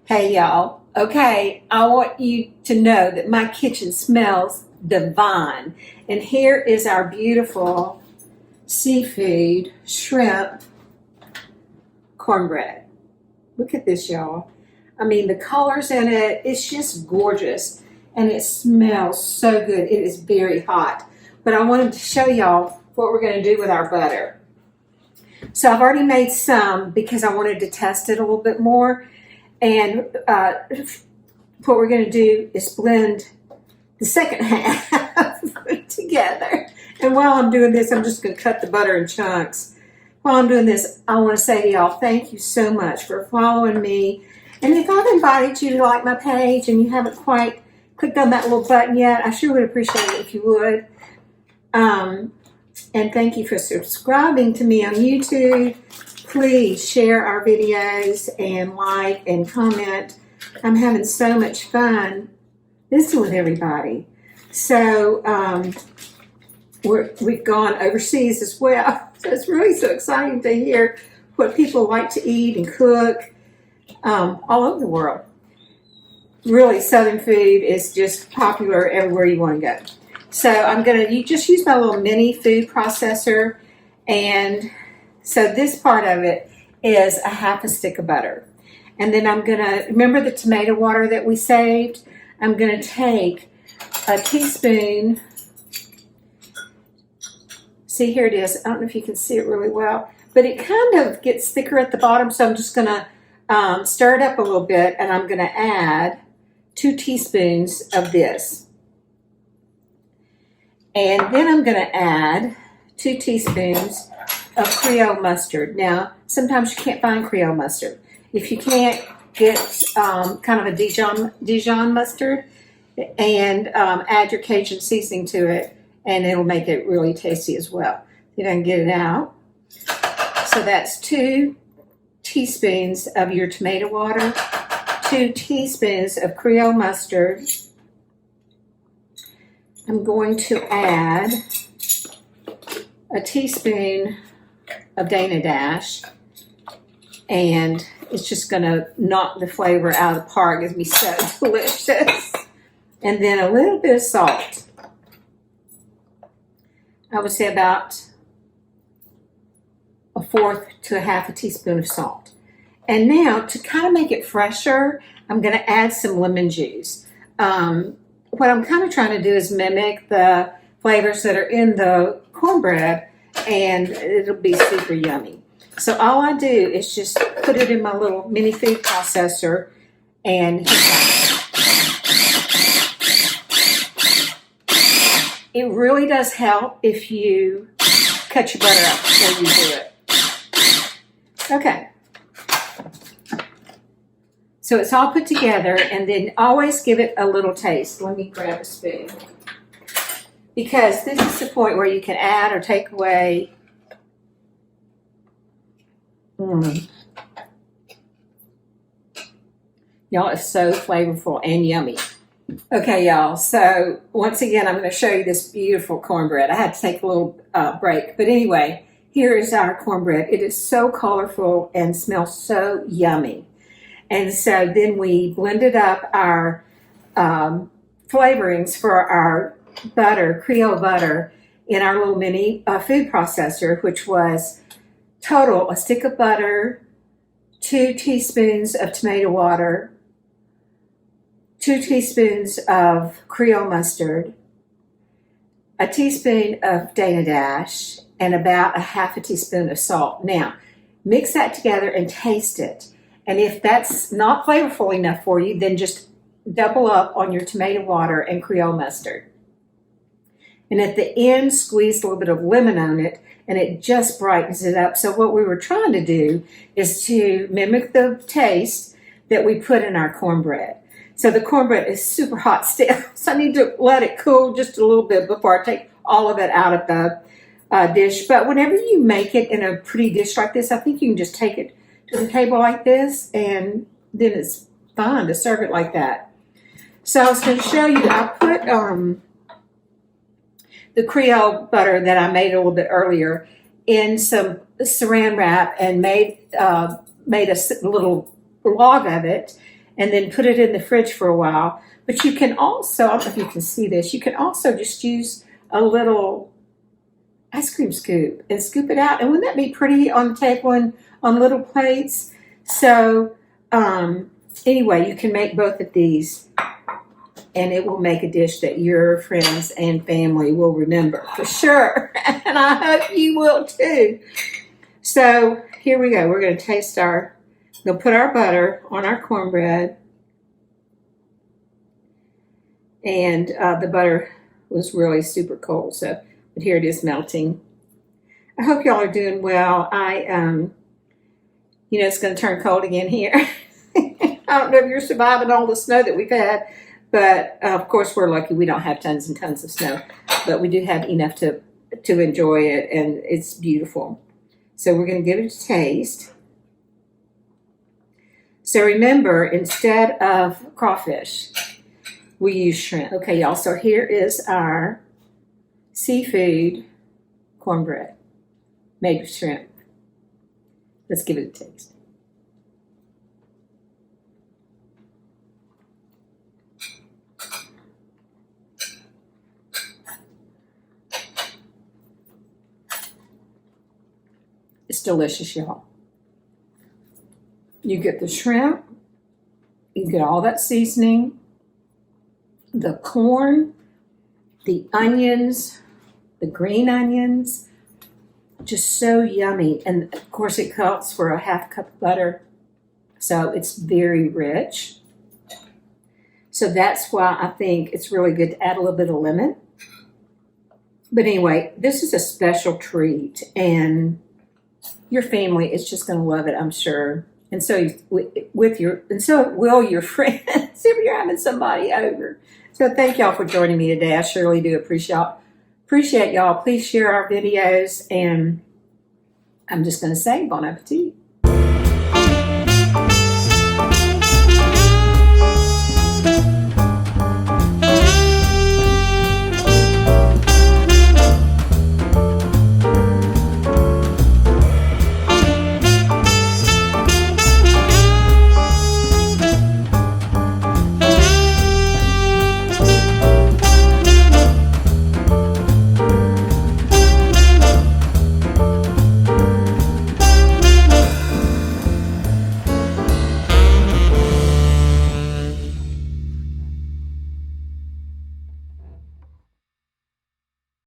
Hey y'all, okay, I want you to know that my kitchen smells divine. And here is our beautiful seafood shrimp cornbread. Look at this, y'all. I mean, the colors in it, it's just gorgeous. And it smells so good. It is very hot. But I wanted to show y'all what we're going to do with our butter. So I've already made some because I wanted to test it a little bit more. And what we're going to do is blend the second half together. And while I'm doing this, I'm just going to cut the butter in chunks. While I'm doing this, I want to say to y'all, thank you so much for following me. And if I've invited you to like my page and you haven't quite clicked on that little button yet, I sure would appreciate it if you would. And thank you for subscribing to me on YouTube. Please share our videos and like and comment. I'm having so much fun visiting with everybody. So we've gone overseas as well. So it's really so exciting to hear what people like to eat and cook all over the world. Really, Southern food is just popular everywhere you want to go. So I'm going to just use my little mini food processor, and so this part of it is a half a stick of butter. And then I'm going to, remember the tomato water that we saved? I'm going to take a teaspoon. See, here it is. I don't know if you can see it really well, but it kind of gets thicker at the bottom. So I'm just going to stir it up a little bit, and I'm going to add 2 teaspoons of this. And then I'm going to add 2 teaspoons of Creole mustard. Now, sometimes you can't find Creole mustard. If you can't, get kind of a Dijon mustard and add your Cajun seasoning to it, and it'll make it really tasty as well. Then I can get it out. So that's 2 teaspoons of your tomato water, 2 teaspoons of Creole mustard. I'm going to add a teaspoon of Dana Dash, and it's just going to knock the flavor out of the park. It's going to be so delicious. And then a little bit of salt. I would say about 1/4 to 1/2 teaspoon of salt. And now, to kind of make it fresher, I'm going to add some lemon juice. What I'm kind of trying to do is mimic the flavors that are in the cornbread, and it'll be super yummy. So all I do is just put it in my little mini food processor and it really does help if you cut your butter up before you do it. Okay. So it's all put together, and then always give it a little taste. Let me grab a spoon. Because this is the point where you can add or take away. Y'all, it's so flavorful and yummy. Okay, y'all. So once again, I'm going to show you this beautiful cornbread. I had to take a little break. But anyway, here is our cornbread. It is so colorful and smells so yummy. And so then we blended up our flavorings for our butter, Creole butter, in our little mini food processor, which was total a stick of butter, 2 teaspoons of tomato water, 2 teaspoons of Creole mustard, a teaspoon of Dana Dash, and about 1/2 teaspoon of salt. Now, mix that together and taste it. And if that's not flavorful enough for you, then just double up on your tomato water and Creole mustard. And at the end, squeeze a little bit of lemon on it, and it just brightens it up. So what we were trying to do is to mimic the taste that we put in our cornbread. So the cornbread is super hot still, so I need to let it cool just a little bit before I take all of it out of the dish. But whenever you make it in a pretty dish like this, I think you can just take it to the table like this, and then it's fine to serve it like that. So I was going to show you, I put the Creole butter that I made a little bit earlier in some saran wrap and made a little log of it, and then put it in the fridge for a while. But you can also, I don't know if you can see this, you can also just use a little ice cream scoop and scoop it out. And wouldn't that be pretty on the table and on little plates? So anyway, you can make both of these, and it will make a dish that your friends and family will remember for sure. And I hope you will too. So here we go. We're going to taste we'll put our butter on our cornbread. And the butter was really super cold. So, but here it is melting. I hope y'all are doing well. It's going to turn cold again here. I don't know if you're surviving all the snow that we've had, but of course we're lucky we don't have tons and tons of snow, but we do have enough to enjoy it, and it's beautiful. So we're going to give it a taste. So remember, instead of crawfish, we use shrimp. Okay, y'all, so here is our seafood cornbread made with shrimp. Let's give it a taste. It's delicious, y'all. You get the shrimp, you get all that seasoning, the corn, the onions, the green onions, just so yummy. And of course it calls for a half cup of butter, so it's very rich. So that's why I think it's really good to add a little bit of lemon. But anyway, this is a special treat, and your family is just going to love it, I'm sure. And so so will your friends if you're having somebody over. So thank y'all for joining me today. I surely do appreciate y'all. Please share our videos, and I'm just going to say bon appetit.